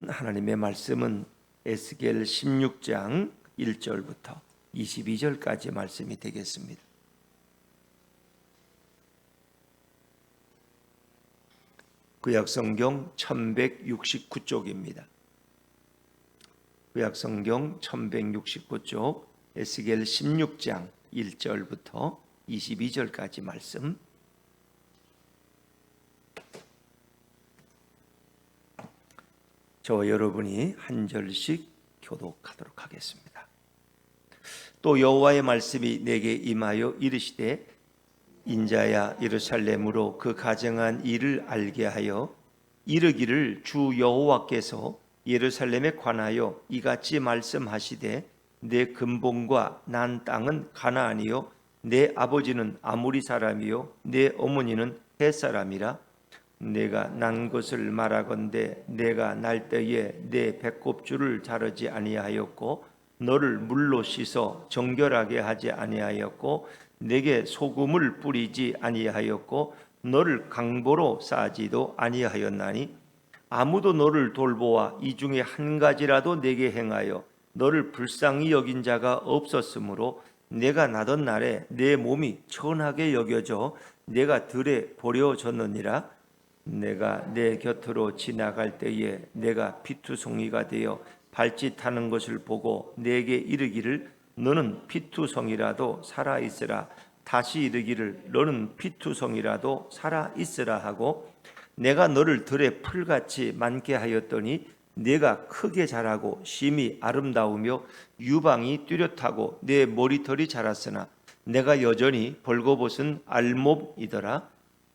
하나님의 말씀은 에스겔 16장 1절부터 22절까지 말씀이 되겠습니다. 구약성경 1169쪽입니다. 구약성경 1169쪽 에스겔 16장 1절부터 22절까지 말씀. 저와 여러분이 한 절씩 교독하도록 하겠습니다. 또 여호와의 말씀이 내게 임하여 이르시되 인자야 예루살렘으로 그 가정한 일을 알게 하여 이르기를 주 여호와께서 예루살렘에 관하여 이같이 말씀하시되 내 근본과 난 땅은 가나안이요 내 아버지는 아모리 사람이요 내 어머니는 헷 사람이라. 내가 난 것을 말하건대 내가 날 때에 내 배꼽줄을 자르지 아니하였고 너를 물로 씻어 정결하게 하지 아니하였고 내게 소금을 뿌리지 아니하였고 너를 강보로 싸지도 아니하였나니 아무도 너를 돌보아 이 중에 한 가지라도 내게 행하여 너를 불쌍히 여긴 자가 없었으므로 내가 나던 날에 내 몸이 천하게 여겨져 내가 들에 버려졌느니라. 내가 내 곁으로 지나갈 때에 내가 피투성이가 되어 발짓하는 것을 보고 내게 이르기를 너는 피투성이라도 살아있으라. 다시 이르기를 너는 피투성이라도 살아있으라 하고 내가 너를 들에 풀같이 많게 하였더니 내가 크게 자라고 심히 아름다우며 유방이 뚜렷하고 내 머리털이 자랐으나 내가 여전히 벌거벗은 알몸이더라.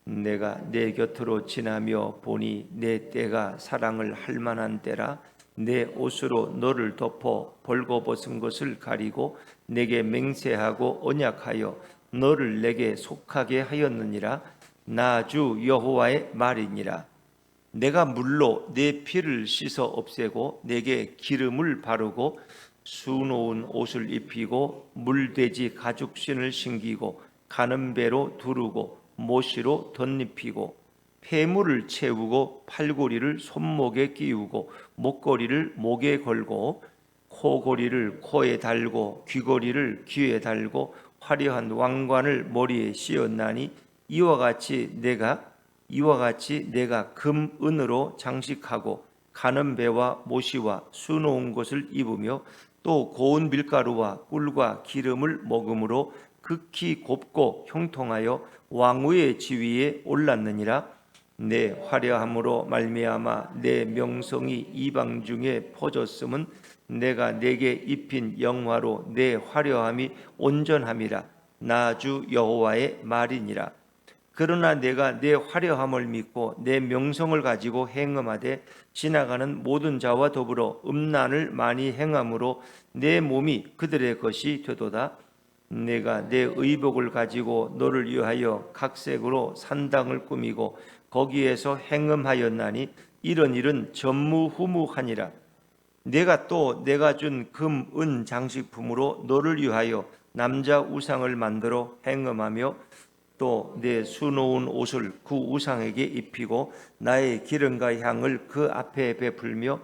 내가 내 곁으로 지나며 보니 내 때가 사랑을 할 만한 때라. 내 옷으로 너를 덮어 벌거벗은 것을 가리고 내게 맹세하고 언약하여 너를 내게 속하게 하였느니라. 나 주 여호와의 말이니라. 내가 물로 내 피를 씻어 없애고 내게 기름을 바르고 수놓은 옷을 입히고 물돼지 가죽신을 신기고 가는 배로 두르고 모시로 덧입히고 폐물을 채우고 팔고리를 손목에 끼우고 목걸이를 목에 걸고 코고리를 코에 달고 귀걸이를 귀에 달고 화려한 왕관을 머리에 씌웠나니 이와 같이 내가 금 은으로 장식하고 가는 배와 모시와 수놓은 것을 입으며 또 고운 밀가루와 꿀과 기름을 먹음으로 극히 곱고 형통하여 왕후의 지위에 올랐느니라. 내 화려함으로 말미암아 내 명성이 이방 중에 퍼졌음은 내가 내게 입힌 영화로 내 화려함이 온전함이라. 나 주 여호와의 말이니라. 그러나 내가 내 화려함을 믿고 내 명성을 가지고 행음하되 지나가는 모든 자와 더불어 음란을 많이 행함으로 내 몸이 그들의 것이 되도다. 내가 내 의복을 가지고 너를 위하여 각색으로 산당을 꾸미고 거기에서 행음하였나니 이런 일은 전무후무하니라. 내가 또 내가 준 금, 은 장식품으로 너를 위하여 남자 우상을 만들어 행음하며 또 내 수놓은 옷을 그 우상에게 입히고 나의 기름과 향을 그 앞에 베풀며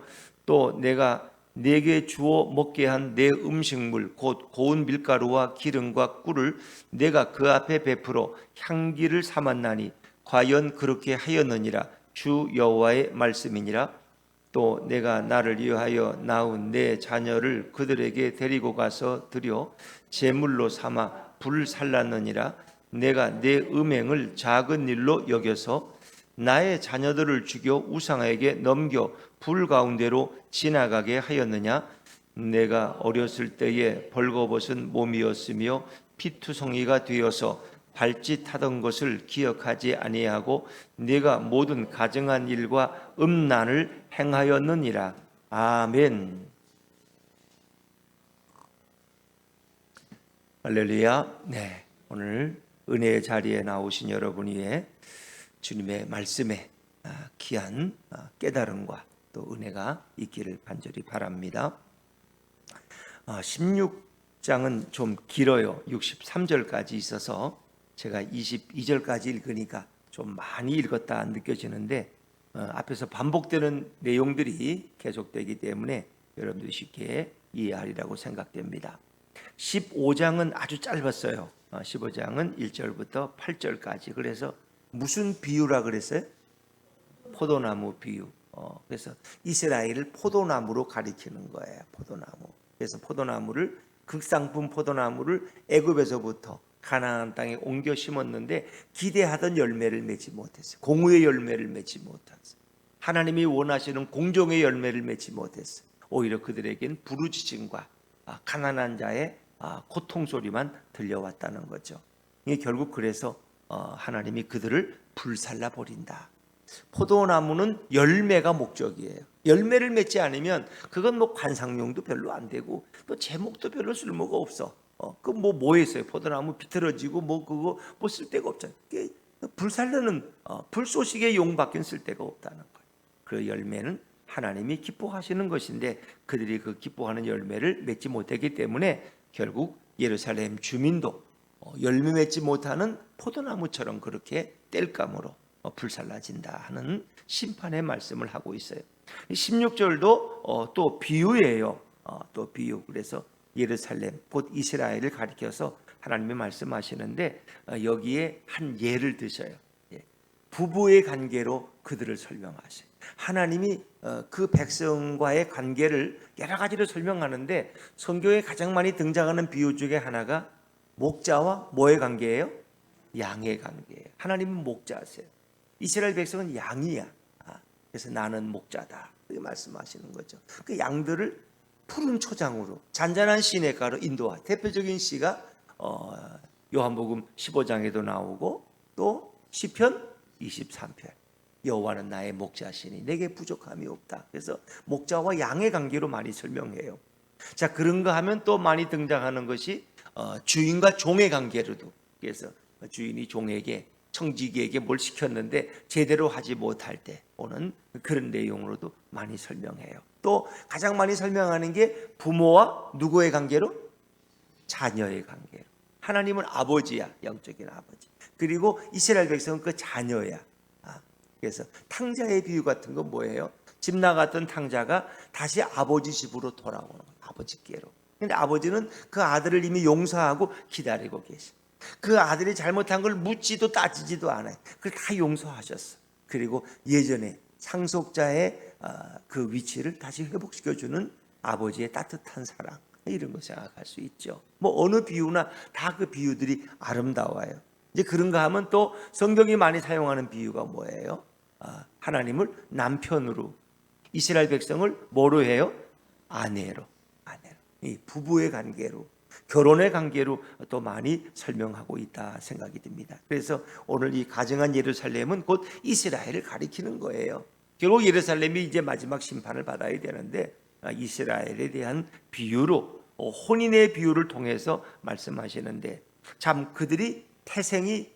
또 내가 내게 주어 먹게 한 내 음식물 곧 고운 밀가루와 기름과 꿀을 내가 그 앞에 베풀어 향기를 삼았나니 과연 그렇게 하였느니라. 주 여호와의 말씀이니라. 또 내가 나를 위하여 낳은 내 자녀를 그들에게 데리고 가서 드려 제물로 삼아 불살랐느니라. 내가 내 음행을 작은 일로 여겨서 나의 자녀들을 죽여 우상에게 넘겨 불 가운데로 지나가게 하였느냐. 내가 어렸을 때에 벌거벗은 몸이었으며 피투성이가 되어서 발짓하던 것을 기억하지 아니하고 내가 모든 가증한 일과 음란을 행하였느니라. 아멘. 할렐루야. 네, 오늘 은혜의 자리에 나오신 여러분 위에 주님의 말씀에 귀한 깨달음과 또 은혜가 있기를 간절히 바랍니다. 16장은 좀 길어요. 63절까지 있어서 제가 22절까지 읽으니까 좀 많이 읽었다 느껴지는데 앞에서 반복되는 내용들이 계속되기 때문에 여러분들이 쉽게 이해하리라고 생각됩니다. 15장은 아주 짧았어요. 15장은 1절부터 8절까지. 그래서 무슨 비유라 그랬어요? 포도나무 비유. 그래서 이스라엘을 포도나무로 가리키는 거예요. 포도나무. 그래서 포도나무를, 극상품 포도나무를 애굽에서부터 가나안 땅에 옮겨 심었는데 기대하던 열매를 맺지 못했어요. 공의의 열매를 맺지 못했어요. 하나님이 원하시는 공정의 열매를 맺지 못했어요. 오히려 그들에겐 부르짖음과 가난한 자의 고통 소리만 들려왔다는 거죠. 이게 결국 그래서 하나님이 그들을 불살라 버린다. 포도나무는 열매가 목적이에요. 열매를 맺지 않으면 그건 뭐 관상용도 별로 안 되고 또 제목도 별로 쓸모가 없어. 그 뭐 했어요? 포도나무 비틀어지고 뭐 그거 뭐 쓸데가 없잖아요. 불살르는 불쏘시개 용밖에 쓸데가 없다는 거예요. 그 열매는 하나님이 기뻐하시는 것인데 그들이 그 기뻐하는 열매를 맺지 못했기 때문에 결국 예루살렘 주민도 열매 맺지 못하는 포도나무처럼 그렇게 땔감으로 불살라진다 하는 심판의 말씀을 하고 있어요. 16절도 또 비유예요. 또 비유. 그래서 예루살렘 곧 이스라엘을 가리켜서 하나님이 말씀하시는데 여기에 한 예를 드셔요. 부부의 관계로 그들을 설명하셔요. 하나님이 그 백성과의 관계를 여러 가지로 설명하는데 성경에 가장 많이 등장하는 비유 중에 하나가 목자와 뭐의 관계예요? 양의 관계예요. 하나님은 목자세요. 이스라엘 백성은 양이야. 그래서 나는 목자다. 이렇게 말씀하시는 거죠. 그 양들을 푸른 초장으로 잔잔한 시냇가로 인도하. 대표적인 시가 요한복음 15장에도 나오고 또 시편 23편. 여호와는 나의 목자시니 내게 부족함이 없다. 그래서 목자와 양의 관계로 많이 설명해요. 자, 그런가 하면 또 많이 등장하는 것이 주인과 종의 관계로도. 그래서 주인이 종에게 청지기에게 뭘 시켰는데 제대로 하지 못할 때 오는 그런 내용으로도 많이 설명해요. 또 가장 많이 설명하는 게 부모와 누구의 관계로? 자녀의 관계로. 하나님은 아버지야, 영적인 아버지. 그리고 이스라엘 백성은 그 자녀야. 그래서 탕자의 비유 같은 건 뭐예요? 집 나갔던 탕자가 다시 아버지 집으로 돌아오는 거예요. 아버지께로. 근데 아버지는 그 아들을 이미 용서하고 기다리고 계셔. 그 아들이 잘못한 걸 묻지도 따지지도 않아요. 그걸 다 용서하셨어. 그리고 예전에 상속자의 그 위치를 다시 회복시켜주는 아버지의 따뜻한 사랑, 이런 거 생각할 수 있죠. 뭐 어느 비유나 다 그 비유들이 아름다워요. 이제 그런가 하면 또 성경이 많이 사용하는 비유가 뭐예요? 하나님을 남편으로, 이스라엘 백성을 뭐로 해요? 아내로. 이 부부의 관계로, 결혼의 관계로 또 많이 설명하고 있다 생각이 듭니다. 그래서 오늘 이 가정한 예루살렘은 곧 이스라엘을 가리키는 거예요. 결국 예루살렘이 이제 마지막 심판을 받아야 되는데 이스라엘에 대한 비유로, 혼인의 비유를 통해서 말씀하시는데 참 그들이 태생이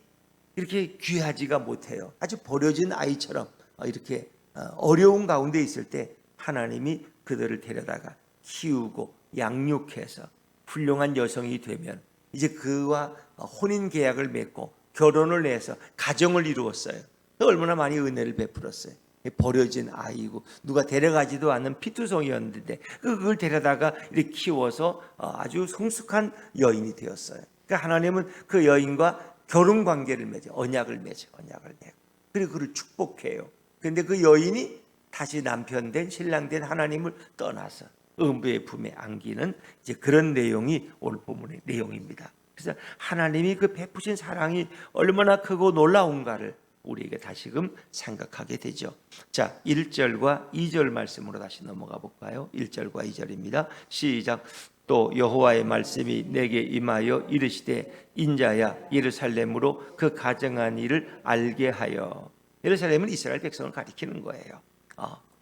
이렇게 귀하지가 못해요. 아주 버려진 아이처럼 이렇게 어려운 가운데 있을 때 하나님이 그들을 데려다가 키우고 양육해서 훌륭한 여성이 되면 이제 그와 혼인 계약을 맺고 결혼을 해서 가정을 이루었어요. 얼마나 많이 은혜를 베풀었어요. 버려진 아이고 누가 데려가지도 않는 피투성이었는데 그걸 데려다가 이렇게 키워서 아주 성숙한 여인이 되었어요. 그러니까 하나님은 그 여인과 결혼 관계를 맺어, 언약을 맺어. 그리고 그를 축복해요. 그런데 그 여인이 다시 남편 된, 신랑 된 하나님을 떠나서 음부의 품에 안기는 이제 그런 내용이 오늘 본문의 내용입니다. 그래서 하나님이 그 베푸신 사랑이 얼마나 크고 놀라운가를 우리에게 다시금 생각하게 되죠. 자, 1절과 2절 말씀으로 다시 넘어가 볼까요? 1절과 2절입니다. 시작. 또 여호와의 말씀이 내게 임하여 이르시되 인자야 예루살렘으로 그 가정한 일을 알게 하여. 예루살렘은 이스라엘 백성을 가리키는 거예요.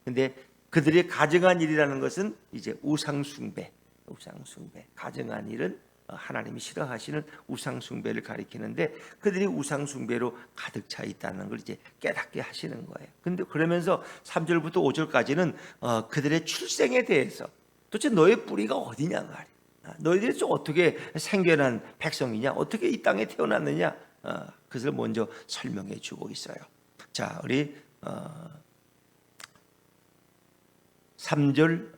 근데 그들이 가정한 일이라는 것은 이제 우상숭배. 가정한 일은 하나님이 싫어하시는 우상숭배를 가리키는데 그들이 우상숭배로 가득 차 있다는 걸 이제 깨닫게 하시는 거예요. 근데 그러면서 3절부터 5절까지는 그들의 출생에 대해서 도대체 너의 뿌리가 어디냐 말이야. 너희들이 어떻게 생겨난 백성이냐, 어떻게 이 땅에 태어났느냐, 그것을 먼저 설명해 주고 있어요. 자, 우리 3절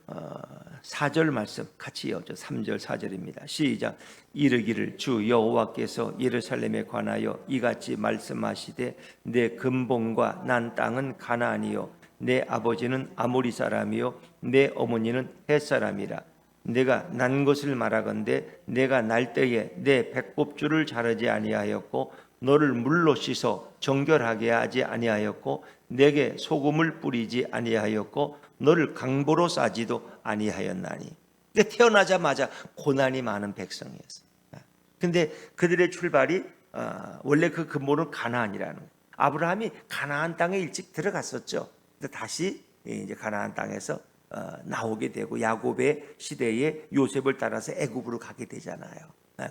4절 말씀 같이 이어져 3절 4절입니다. 시작. 이르기를 주 여호와께서 예루살렘에 관하여 이같이 말씀하시되 내 근본과 난 땅은 가나안이요 내 아버지는 아모리 사람이요 내 어머니는 헷 사람이라. 내가 난 것을 말하건대 내가 날 때에 내 배꼽줄을 자르지 아니하였고 너를 물로 씻어 정결하게 하지 아니하였고 내게 소금을 뿌리지 아니하였고 너를 강보로 싸지도 아니하였나니. 그러니까 태어나자마자 고난이 많은 백성이었어요. 근데 그들의 출발이 원래 그 근본은 가나안이라는 거예요. 아브라함이 가나안 땅에 일찍 들어갔었죠. 근데 다시 이제 가나안 땅에서 나오게 되고 야곱의 시대에 요셉을 따라서 애굽으로 가게 되잖아요.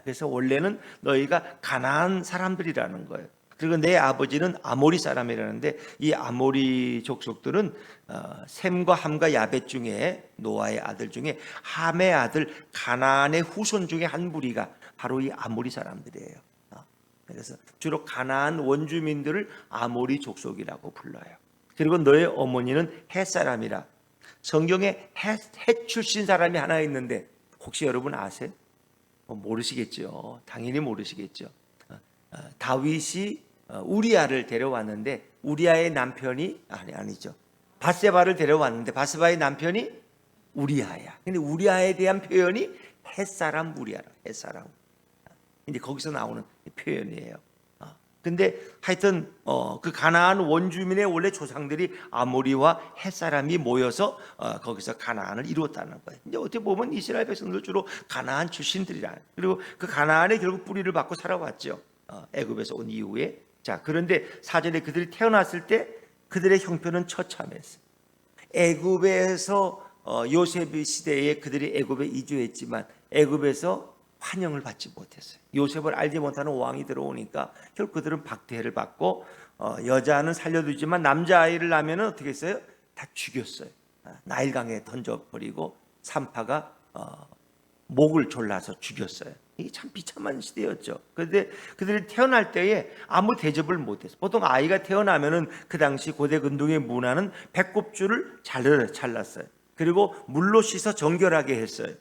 그래서 원래는 너희가 가나안 사람들이라는 거예요. 그리고 내 아버지는 아모리 사람이라는데 이 아모리 족속들은 셈과 함과 야벳 중에 노아의 아들 중에 함의 아들 가나안의 후손 중에 한 무리가 바로 이 아모리 사람들이에요. 그래서 주로 가나안 원주민들을 아모리 족속이라고 불러요. 그리고 너의 어머니는 헷 사람이라. 성경에 헷 출신 사람이 하나 있는데 혹시 여러분 아세요? 모르시겠죠. 당연히 모르시겠죠. 다윗이 우리아를 데려왔는데 우리아의 남편이 아니죠. 바세바를 데려왔는데 바세바의 남편이 우리아야. 근데 우리아에 대한 표현이 헷사람 우리아라. 헷사람. 이제 거기서 나오는 표현이에요. 근데 하여튼 그 가나안 원주민의 원래 조상들이 아모리와 헷사람이 모여서 거기서 가나안을 이루었다는 거예요. 이제 어떻게 보면 이스라엘 백성들 주로 가나안 출신들이라. 그리고 그 가나안에 결국 뿌리를 받고 살아왔죠. 애굽에서 온 이후에. 자, 그런데 사전에 그들이 태어났을 때 그들의 형편은 처참했어요. 애굽에서 요셉의 시대에 그들이 애굽에 이주했지만 애굽에서 환영을 받지 못했어요. 요셉을 알지 못하는 왕이 들어오니까 결국 그들은 박해를 받고 여자는 살려두지만 남자아이를 낳으면 어떻게 했어요? 다 죽였어요. 나일강에 던져버리고 산파가 목을 졸라서 죽였어요. 이게 참 비참한 시대였죠. 그런데 그들이 태어날 때에 아무 대접을 못했어요. 보통 아이가 태어나면은 그 당시 고대 근동의 문화는 배꼽줄을 잘랐어요. 그리고 물로 씻어 정결하게 했어요.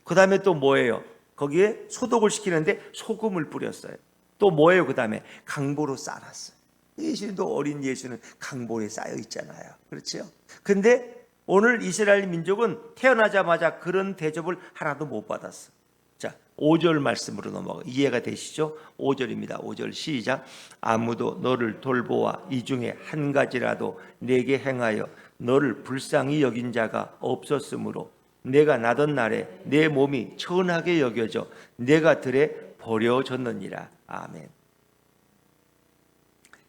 그 다음에 또 뭐예요? 거기에 소독을 시키는데 소금을 뿌렸어요. 또 뭐예요? 그 다음에 강보로 쌓았어요. 예수님도 어린 예수는 강보에 쌓여 있잖아요. 그렇죠? 근데 오늘 이스라엘 민족은 태어나자마자 그런 대접을 하나도 못 받았어. 자, 5절 말씀으로 넘어가. 이해가 되시죠? 5절입니다. 5절 시작. 아무도 너를 돌보아 이 중에 한 가지라도 내게 행하여 너를 불쌍히 여긴 자가 없었으므로 내가 나던 날에 내 몸이 천하게 여겨져 내가 들에 버려졌느니라. 아멘.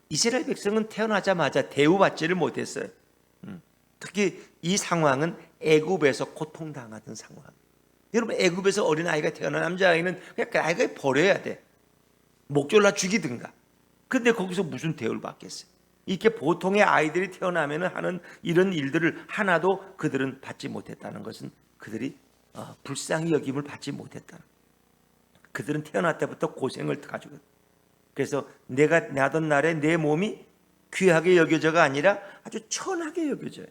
이스라엘 백성은 태어나자마자 대우받지를 못했어요. 특히 이 상황은 애굽에서 고통당하던 상황. 여러분, 애굽에서 어린아이가 태어난 남자아이는 그냥 그 아이가 버려야 돼. 목 졸라 죽이든가. 근데 거기서 무슨 대우를 받겠어요? 이렇게 보통의 아이들이 태어나면 하는 이런 일들을 하나도 그들은 받지 못했다는 것은 그들이 불쌍히 여김을 받지 못했다는. 그들은 태어날 때부터 고생을 가지고. 그래서 내가 나던 날에 내 몸이 귀하게 여겨져가 아니라 아주 천하게 여겨져요.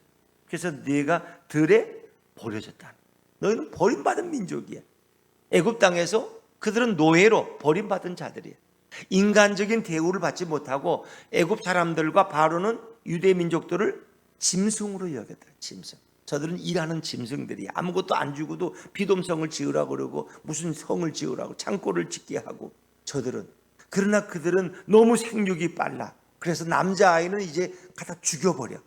그래서 네가 들에 버려졌다. 너희는 버림받은 민족이야. 애굽 땅에서 그들은 노예로 버림받은 자들이야. 인간적인 대우를 받지 못하고 애굽 사람들과 바로는 유대 민족들을 짐승으로 여겼다. 짐승. 저들은 일하는 짐승들이 아무것도 안 주고도 비돔성을 지으라고 그러고 무슨 성을 지으라고 창고를 짓게 하고 저들은. 그러나 그들은 너무 생육이 빨라. 그래서 남자아이는 이제 갖다 죽여버려.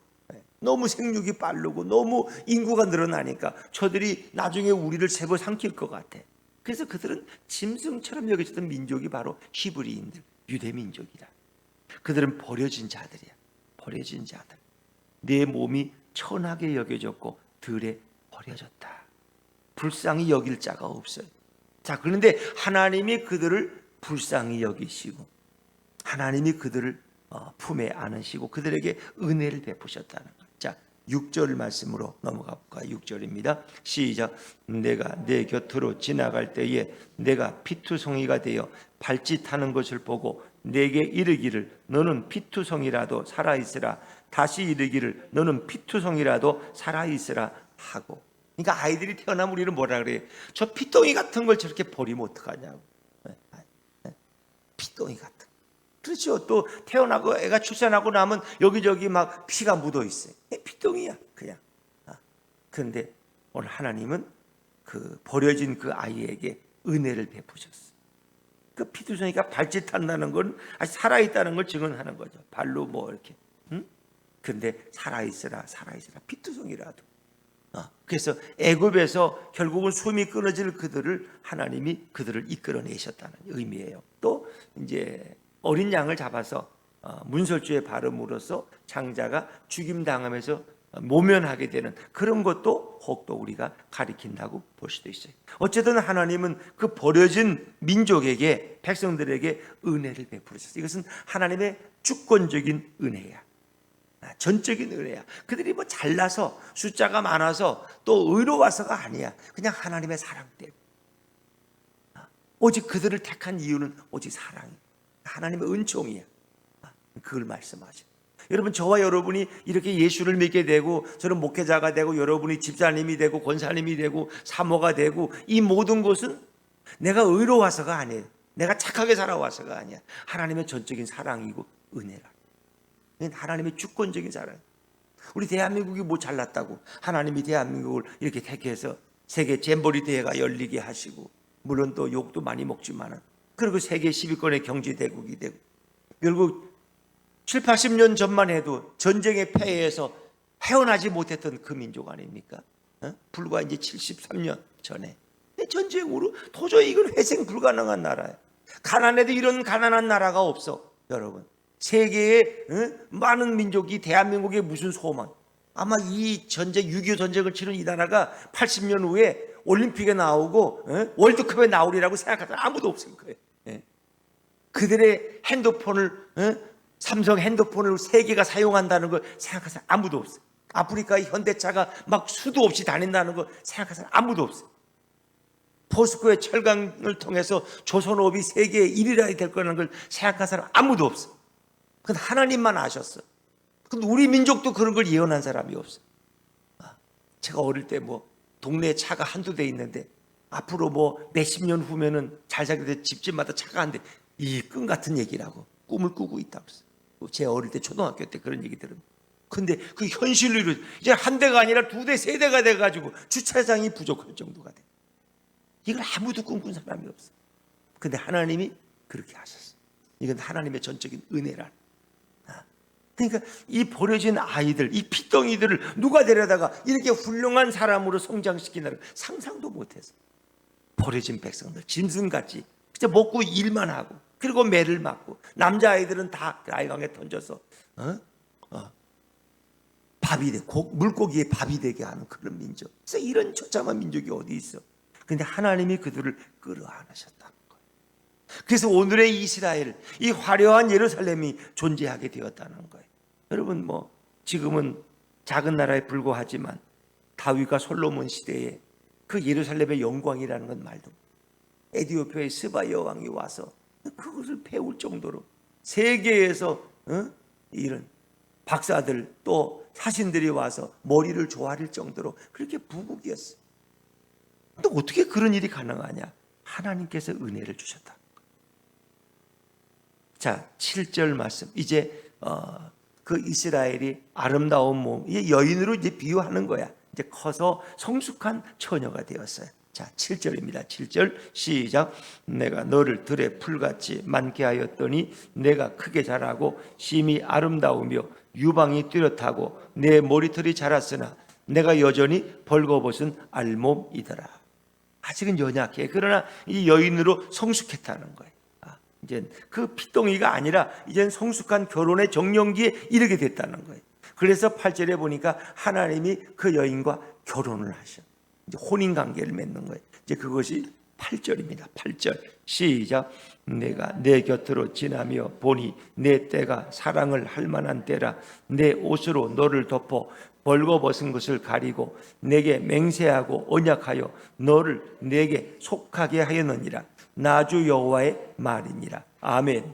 너무 생육이 빠르고 너무 인구가 늘어나니까 저들이 나중에 우리를 잡아삼킬 것 같아. 그래서 그들은 짐승처럼 여겨지던 민족이 바로 히브리인들, 유대 민족이다. 그들은 버려진 자들이야. 버려진 자들. 내 몸이 천하게 여겨졌고 들에 버려졌다. 불쌍히 여길 자가 없어요. 자, 그런데 하나님이 그들을 불쌍히 여기시고 하나님이 그들을 품에 안으시고 그들에게 은혜를 베푸셨다는 거예요. 자, 6절 말씀으로 넘어가 볼까요? 6절입니다. 시작. 내가 내 곁으로 지나갈 때에 내가 피투성이가 되어 발짓하는 것을 보고 내게 이르기를 너는 피투성이라도 살아있으라. 다시 이르기를 너는 피투성이라도 살아있으라. 하고. 그러니까 아이들이 태어나면 우리는 뭐라 그래요? 저 피덩이 같은 걸 저렇게 버리면 어떡하냐고. 피덩이 같은. 그렇죠. 또 태어나고 애가 출산하고 나면 여기저기 막 피가 묻어 있어요. 피덩이야 그냥. 그런데 오늘 하나님은 그 버려진 그 아이에게 은혜를 베푸셨어요. 그 피투성이가 발짓한다는 건 아직 살아있다는 걸 증언하는 거죠. 발로 뭐 이렇게. 그런데 살아있으라 피투성이라도. 그래서 애굽에서 결국은 숨이 끊어질 그들을 하나님이 그들을 이끌어내셨다는 의미예요. 또 이제 어린 양을 잡아서 문설주에 바름으로써 장자가 죽임 당하면서 모면하게 되는 그런 것도 혹도 우리가 가리킨다고 볼 수도 있어요. 어쨌든 하나님은 그 버려진 민족에게, 백성들에게 은혜를 베푸셨어요. 이것은 하나님의 주권적인 은혜야. 전적인 은혜야. 그들이 뭐 잘나서 숫자가 많아서 또 의로워서가 아니야. 그냥 하나님의 사랑 때문에. 오직 그들을 택한 이유는 오직 사랑이야. 하나님의 은총이야. 그걸 말씀하죠. 여러분, 저와 여러분이 이렇게 예수를 믿게 되고, 저는 목회자가 되고, 여러분이 집사님이 되고, 권사님이 되고, 사모가 되고, 이 모든 것은 내가 의로워서가 아니에요. 내가 착하게 살아와서가 아니야. 하나님의 전적인 사랑이고 은혜라. 하나님의 주권적인 사랑. 우리 대한민국이 뭐 잘났다고 하나님이 대한민국을 이렇게 택해서 세계 잼버리 대회가 열리게 하시고, 물론 또 욕도 많이 먹지만은, 그리고 세계 10위권의 경제대국이 되고, 결국 7, 80년 전만 해도 전쟁의 폐해에서 헤어나지 못했던 그 민족 아닙니까? 불과 이제 73년 전에 전쟁으로 도저히 이건 회생 불가능한 나라예요. 가난해도 이런 가난한 나라가 없어. 여러분, 세계의 많은 민족이 대한민국의 무슨 소망. 아마 이 전쟁, 6.25 전쟁을 치른 이 나라가 80년 후에 올림픽에 나오고 월드컵에 나오리라고 생각하는 아무도 없을 거예요. 그들의 핸드폰을, 삼성 핸드폰을 세계가 사용한다는 걸 생각하는 사람 아무도 없어요. 아프리카의 현대차가 막 수도 없이 다닌다는 걸 생각하는 사람 아무도 없어요. 포스코의 철강을 통해서 조선업이 세계 1위라 될 거라는 걸 생각하는 사람 아무도 없어요. 근데 하나님만 아셨어요. 근데 우리 민족도 그런 걸 예언한 사람이 없어요. 제가 어릴 때 뭐 동네에 차가 한두 대 있는데 앞으로 뭐 몇십 년 후면은 잘 살게 돼 집집마다 차가 한 대, 이 꿈 같은 얘기라고 꿈을 꾸고 있다고 했어요. 제 어릴 때 초등학교 때 그런 얘기 들은. 근데 그 현실로 이루어져. 이제 한 대가 아니라 두 대, 세 대가 돼가지고 주차장이 부족할 정도가 돼. 이걸 아무도 꿈꾼 사람이 없어. 근데 하나님이 그렇게 하셨어. 이건 하나님의 전적인 은혜라. 그러니까 이 버려진 아이들, 이 피덩이들을 누가 데려다가 이렇게 훌륭한 사람으로 성장시키는 상상도 못해서. 버려진 백성들, 짐승같이 진짜 먹고 일만 하고, 그리고 매를 맞고, 남자아이들은 다 아이강에 던져서 밥이 돼, 물고기에 밥이 되게 하는 그런 민족. 그래서 이런 처참한 민족이 어디 있어. 근데 하나님이 그들을 끌어안으셨다는 거예요. 그래서 오늘의 이스라엘, 이 화려한 예루살렘이 존재하게 되었다는 거예요. 여러분, 뭐 지금은 작은 나라에 불과하지만 다윗과 솔로몬 시대에 그 예루살렘의 영광이라는 건 말도, 에디오피아의 스바 여왕이 와서 그것을 배울 정도로 세계에서 이런 박사들 또 사신들이 와서 머리를 조아릴 정도로 그렇게 부국이었어요. 근데 어떻게 그런 일이 가능하냐? 하나님께서 은혜를 주셨다. 자, 7절 말씀. 이제 그 이스라엘이 아름다운 몸, 이 여인으로 이제 비유하는 거야. 이제 커서 성숙한 처녀가 되었어요. 자, 7절입니다. 7절 시작. 내가 너를 들의 풀같이 많게 하였더니 내가 크게 자라고 심히 아름다우며 유방이 뚜렷하고 내 머리털이 자랐으나 내가 여전히 벌거벗은 알몸이더라. 아직은 연약해. 그러나 이 여인으로 성숙했다는 거예요. 이제 그 피덩이가 아니라 이젠 성숙한 결혼의 정년기에 이르게 됐다는 거예요. 그래서 8절에 보니까 하나님이 그 여인과 결혼을 하셔. 이제 혼인 관계를 맺는 거예요. 이제 그것이 8절입니다. 8절 시작. 내가 내 곁으로 지나며 보니 내 때가 사랑을 할 만한 때라. 내 옷으로 너를 덮어 벌거벗은 것을 가리고 내게 맹세하고 언약하여 너를 내게 속하게 하였느니라. 나주 여호와의 말이니라. 아멘.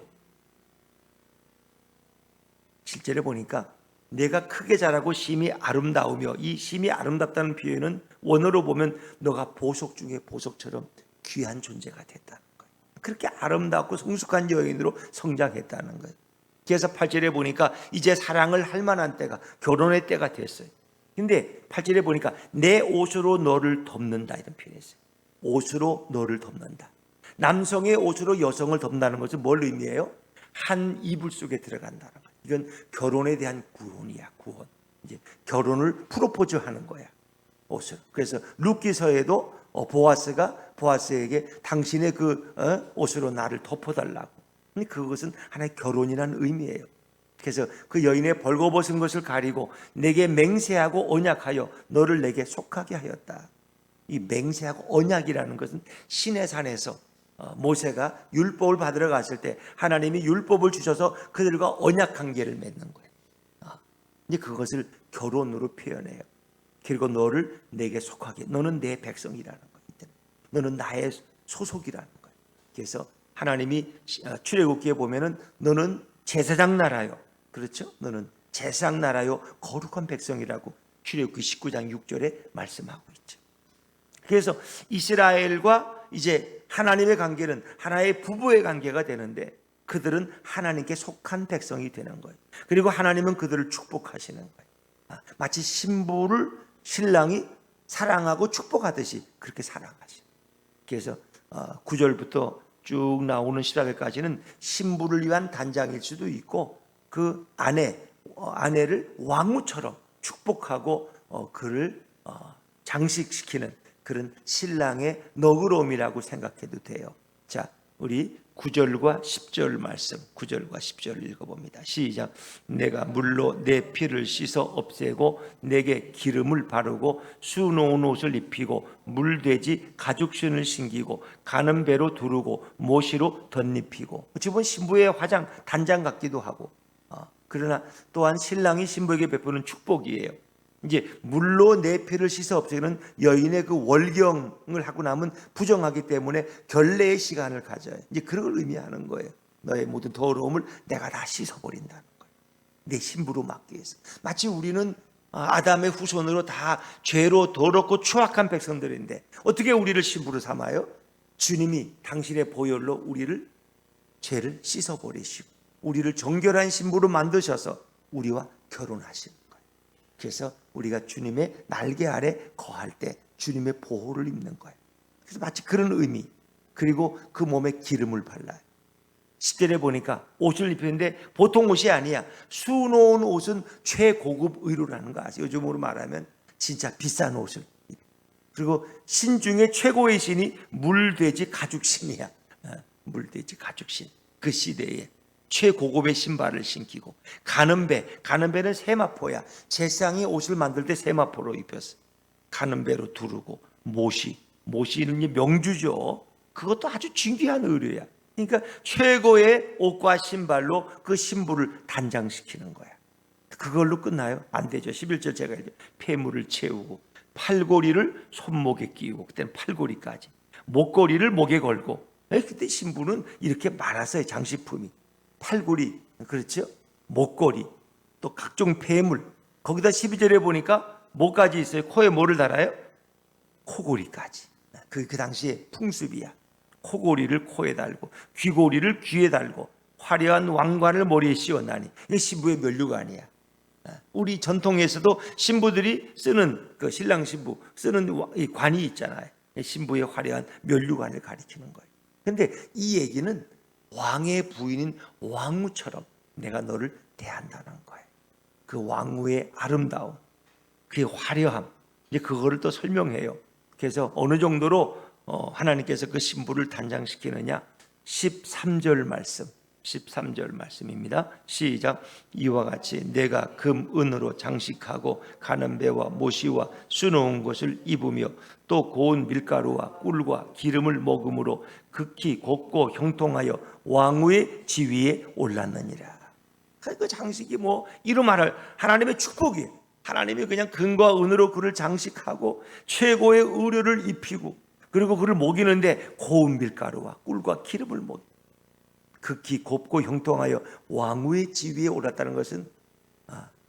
7절에 보니까 내가 크게 자라고 심히 아름다우며, 이 심히 아름답다는 표현은 원어로 보면 너가 보석 중에 보석처럼 귀한 존재가 됐다는 거예요. 그렇게 아름답고 성숙한 여인으로 성장했다는 거예요. 그래서 8절에 보니까 이제 사랑을 할 만한 때가, 결혼의 때가 됐어요. 근데 8절에 보니까 내 옷으로 너를 덮는다 이런 표현이 있어요. 옷으로 너를 덮는다. 남성의 옷으로 여성을 덮는다는 것은 뭘 의미해요? 한 이불 속에 들어간다는 거예요. 이건 결혼에 대한 구원이야, 구원. 이제 결혼을 프로포즈하는 거야, 옷을. 그래서 룻기서에도 보아스가 보아스에게 당신의 그 옷으로 나를 덮어달라고. 그것은 하나의 결혼이라는 의미예요. 그래서 그 여인의 벌거벗은 것을 가리고 내게 맹세하고 언약하여 너를 내게 속하게 하였다. 이 맹세하고 언약이라는 것은 시내산에서 모세가 율법을 받으러 갔을 때 하나님이 율법을 주셔서 그들과 언약 관계를 맺는 거예요. 이제 그것을 결혼으로 표현해요. 그리고 너를 내게 속하게, 너는 내 백성이라는 거예요. 너는 나의 소속이라는 거예요. 그래서 하나님이 출애굽기에 보면은 너는 제사장 나라요, 그렇죠? 너는 제사장 나라요 거룩한 백성이라고 출애굽기 19장 6절에 말씀하고 있죠. 그래서 이스라엘과 이제 하나님의 관계는 하나의 부부의 관계가 되는데 그들은 하나님께 속한 백성이 되는 거예요. 그리고 하나님은 그들을 축복하시는 거예요. 마치 신부를 신랑이 사랑하고 축복하듯이 그렇게 사랑하시는. 그래서 9절부터 쭉 나오는 10절까지는 신부를 위한 단장일 수도 있고 그 아내를 왕후처럼 축복하고 그를 장식시키는 그런 신랑의 너그러움이라고 생각해도 돼요. 자, 우리 9절과 10절 말씀, 9절과 10절을 읽어봅니다. 시작. 내가 물로 내 피를 씻어 없애고 내게 기름을 바르고 수놓은 옷을 입히고 물돼지 가죽신을 신기고 가는 배로 두르고 모시로 덧입히고. 지금 신부의 화장 단장 같기도 하고, 그러나 또한 신랑이 신부에게 베푸는 축복이에요. 이제 물로 내 피를 씻어 없애는 여인의 그 월경을 하고 나면 부정하기 때문에 결례의 시간을 가져요. 이제 그런 걸 의미하는 거예요. 너의 모든 더러움을 내가 다 씻어버린다는 거예요. 내 신부로 막기 위해서. 마치 우리는 아담의 후손으로 다 죄로 더럽고 추악한 백성들인데 어떻게 우리를 신부로 삼아요? 주님이 당신의 보혈로 우리를 죄를 씻어버리시고 우리를 정결한 신부로 만드셔서 우리와 결혼하시는 거예요. 그래서 우리가 주님의 날개 아래 거할 때 주님의 보호를 입는 거예요. 그래서 마치 그런 의미. 그리고 그 몸에 기름을 발라요. 10절에 보니까 옷을 입히는데 보통 옷이 아니야. 수놓은 옷은 최고급 의류라는 거 아세요? 요즘으로 말하면 진짜 비싼 옷을. 그리고 신 중에 최고의 신이 물돼지 가죽신이야. 물돼지 가죽신. 그 시대에 최고급의 신발을 신기고 가는 배는 세마포야. 제사장이 옷을 만들 때 세마포로 입혔어. 가는 배로 두르고 모시는 명주죠. 그것도 아주 중요한 의류야. 그러니까 최고의 옷과 신발로 그 신부를 단장시키는 거야. 그걸로 끝나요? 안 되죠. 11절 제가 이제 폐물을 채우고 팔고리를 손목에 끼우고, 그때는 팔고리까지, 목걸이를 목에 걸고. 그때 신부는 이렇게 말았어요. 장식품이 팔고리, 그렇죠? 목걸이, 또 각종 폐물. 거기다 12절에 보니까 뭐까지 있어요? 코에 뭐를 달아요? 코고리까지. 그 당시에 풍습이야. 코고리를 코에 달고 귀고리를 귀에 달고 화려한 왕관을 머리에 씌웠나니 이게 신부의 면류관이야. 우리 전통에서도 신부들이 쓰는 그 신랑 신부 쓰는 이 관이 있잖아요. 신부의 화려한 면류관을 가리키는 거예요. 그런데 이 얘기는 왕의 부인인 왕후처럼 내가 너를 대한다는 거예요. 그 왕후의 아름다움, 그의 화려함, 이제 그거를 또 설명해요. 그래서 어느 정도로 하나님께서 그 신부를 단장시키느냐? 13절 말씀입니다. 시작. 이와 같이 내가 금 은으로 장식하고 가는 배와 모시와 수놓은 것을 입으며 또 고운 밀가루와 꿀과 기름을 먹음으로 극히 곱고 형통하여 왕후의 지위에 올랐느니라. 그 장식이 이런 말을 하나님의 축복이에요. 하나님이 그냥 금과 은으로 그를 장식하고 최고의 의료를 입히고 그리고 그를 먹이는데 고운 밀가루와 꿀과 기름을 먹이. 극히 곱고 형통하여 왕후의 지위에 올랐다는 것은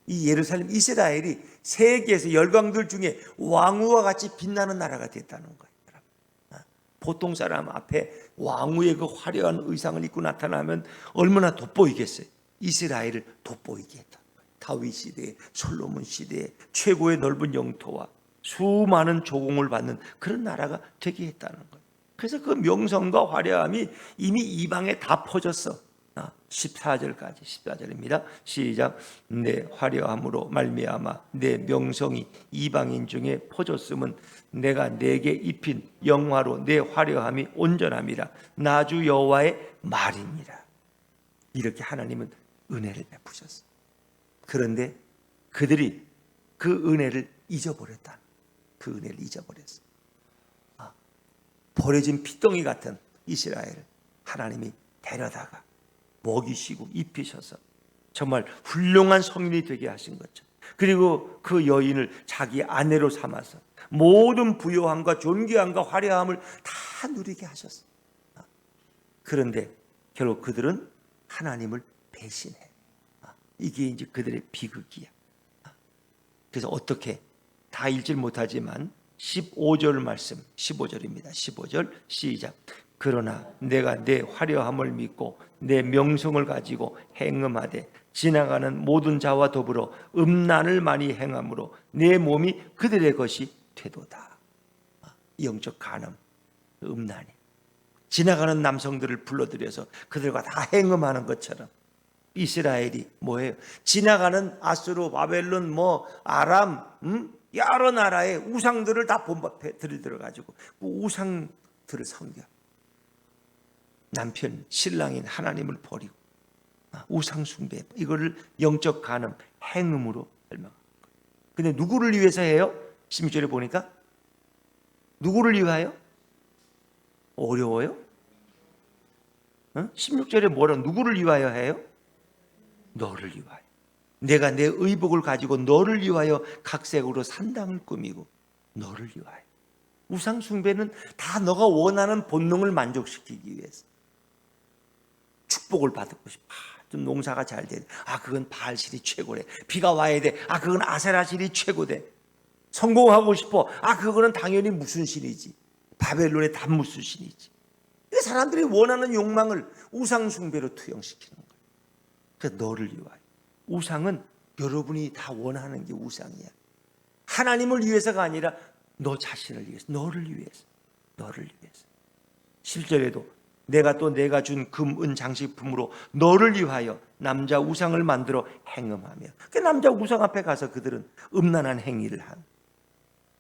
이 예루살렘 이스라엘이 세계에서 열강들 중에 왕후와 같이 빛나는 나라가 됐다는 거예요. 보통 사람 앞에 왕후의 그 화려한 의상을 입고 나타나면 얼마나 돋보이겠어요. 이스라엘을 돋보이게 했다. 다윗 시대에, 솔로몬 시대에 최고의 넓은 영토와 수많은 조공을 받는 그런 나라가 되게 했다는 거예요. 그래서 그 명성과 화려함이 이미 이방에 다 퍼졌어. 14절까지 14절입니다. 시작. 내 화려함으로 말미암아 내 명성이 이방인 중에 퍼졌음은 내가 내게 입힌 영화로 내 화려함이 온전함이라. 나주 여호와의 말이니라. 이렇게 하나님은 은혜를 베푸셨어. 그런데 그들이 그 은혜를 잊어버렸다. 그 은혜를 잊어버렸어. 버려진 피덩이 같은 이스라엘을 하나님이 데려다가 먹이시고 입히셔서 정말 훌륭한 성인이 되게 하신 거죠. 그리고 그 여인을 자기 아내로 삼아서 모든 부요함과 존귀함과 화려함을 다 누리게 하셨어요. 그런데 결국 그들은 하나님을 배신해. 이게 이제 그들의 비극이야. 그래서 어떻게 다 읽질 못하지만 15절 말씀, 15절입니다. 15절 시작. 그러나 내가 내 화려함을 믿고 내 명성을 가지고 행음하되 지나가는 모든 자와 더불어 음란을 많이 행함으로 내 몸이 그들의 것이 되도다. 영적 간음, 음란이 지나가는 남성들을 불러들여서 그들과 다 행음하는 것처럼 이스라엘이 뭐예요? 지나가는 아수르, 바벨론, 아람, 여러 나라의 우상들을 다 본받에 들여들어가지고 그 우상들을 섬겨. 남편, 신랑인 하나님을 버리고 우상 숭배, 이거를 영적 간음, 행음으로 설명합니다. 근데 누구를 위해서 해요? 16절에 보니까 누구를 위하여? 어려워요? 16절에 뭐라 누구를 위하여 해요? 너를 위하여. 내가 내 의복을 가지고 너를 위하여 각색으로 산당을 꾸미고 너를 위하여. 우상 숭배는 다 너가 원하는 본능을 만족시키기 위해서. 축복을 받고 싶어. 좀 농사가 잘 돼. 그건 바알신이 최고래. 비가 와야 돼. 그건 아세라신이 최고대. 성공하고 싶어. 그거는 당연히 무슨 신이지. 바벨론의 단무스 신이지. 사람들이 원하는 욕망을 우상 숭배로 투영시키는 거예요. 그래서 너를 위하여. 우상은 여러분이 다 원하는 게 우상이야. 하나님을 위해서가 아니라 너 자신을 위해서, 너를 위해서, 너를 위해서. 7절에도 내가 또 내가 준 금, 은 장식품으로 너를 위하여 남자 우상을 만들어 행음하며. 그 남자 우상 앞에 가서 그들은 음란한 행위를 한.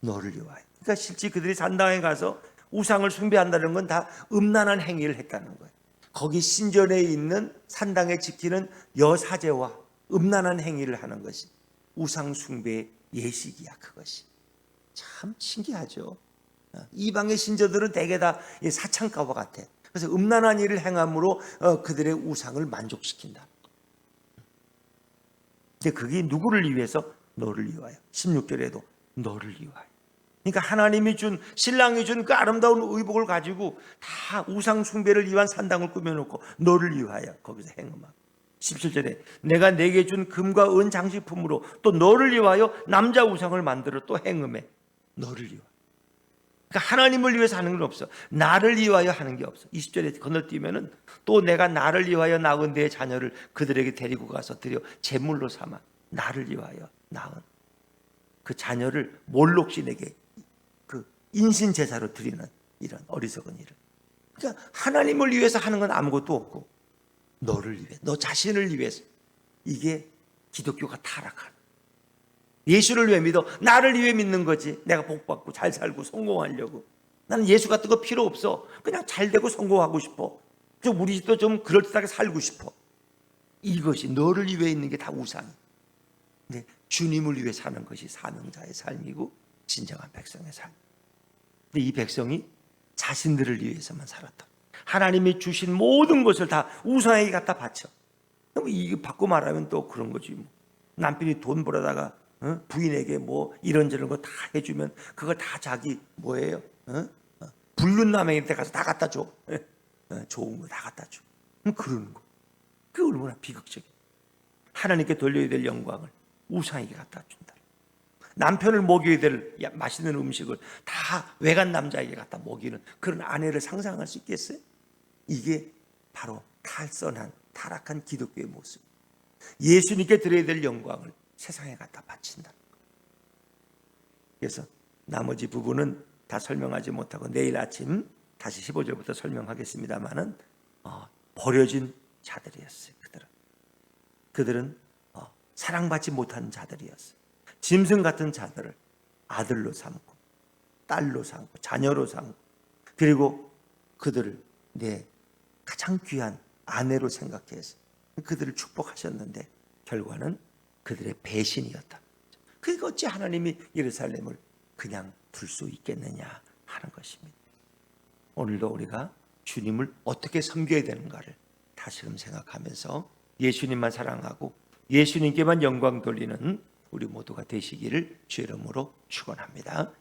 너를 위하여. 그러니까 실제 그들이 산당에 가서 우상을 숭배한다는 건 다 음란한 행위를 했다는 거예요. 거기 신전에 있는 산당에 지키는 여사제와 음란한 행위를 하는 것이 우상 숭배의 예식이야. 그것이 참 신기하죠. 이방의 신전들은 대개 다 사창가와 같아. 그래서 음란한 일을 행함으로 그들의 우상을 만족시킨다. 근데 그게 누구를 위해서? 너를 위하여. 16절에도 너를 위하여. 그러니까 하나님이 준, 신랑이 준 그 아름다운 의복을 가지고 다 우상 숭배를 위한 산당을 꾸며놓고 너를 위하여 거기서 행음하고. 17절에 내가 내게 준 금과 은 장식품으로 또 너를 위하여 남자 우상을 만들어 또 행음해. 너를 위하여. 그러니까 하나님을 위해서 하는 건 없어. 나를 위하여 하는 게 없어. 20절에 건너뛰면은 또 내가 나를 위하여 낳은 내 자녀를 그들에게 데리고 가서 드려 제물로 삼아. 나를 위하여 낳은 그 자녀를 몰록신에게 그 인신 제사로 드리는 이런 어리석은 일을. 그러니까 하나님을 위해서 하는 건 아무것도 없고 너를 위해, 너 자신을 위해서. 이게 기독교가 타락한. 예수를 왜 믿어? 나를 위해 믿는 거지. 내가 복받고 잘 살고 성공하려고. 나는 예수 같은 거 필요 없어. 그냥 잘 되고 성공하고 싶어. 좀 우리 집도 좀 그럴듯하게 살고 싶어. 이것이 너를 위해 있는 게 다 우상이야. 근데 주님을 위해 사는 것이 사명자의 삶이고 진정한 백성의 삶. 근데 이 백성이 자신들을 위해서만 살았다. 하나님이 주신 모든 것을 다 우상에게 갖다 바쳐. 이거 바꿔 말하면 또 그런 거지. 남편이 돈 벌어다가 부인에게 이런저런 거 다 해주면 그걸 다 자기 뭐예요? 불륜남에게 가서 다 갖다 줘. 좋은 거 다 갖다 줘. 그러는 거. 그게 얼마나 비극적이야. 하나님께 돌려야 될 영광을 우상에게 갖다 준다. 남편을 먹여야 될 맛있는 음식을 다 외간 남자에게 갖다 먹이는 그런 아내를 상상할 수 있겠어요? 이게 바로 탈선한 타락한 기독교의 모습. 예수님께 드려야 될 영광을 세상에 갖다 바친다. 그래서 나머지 부분은 다 설명하지 못하고 내일 아침 다시 15절부터 설명하겠습니다마는 버려진 자들이었어요. 그들은 사랑받지 못한 자들이었어요. 짐승 같은 자들을 아들로 삼고 딸로 삼고 자녀로 삼고 그리고 그들을 내 가장 귀한 아내로 생각해서 그들을 축복하셨는데 결과는 그들의 배신이었다. 그러니까 어찌 하나님이 예루살렘을 그냥 둘 수 있겠느냐 하는 것입니다. 오늘도 우리가 주님을 어떻게 섬겨야 되는가를 다시금 생각하면서 예수님만 사랑하고 예수님께만 영광 돌리는 우리 모두가 되시기를 주의 이름으로 축원합니다.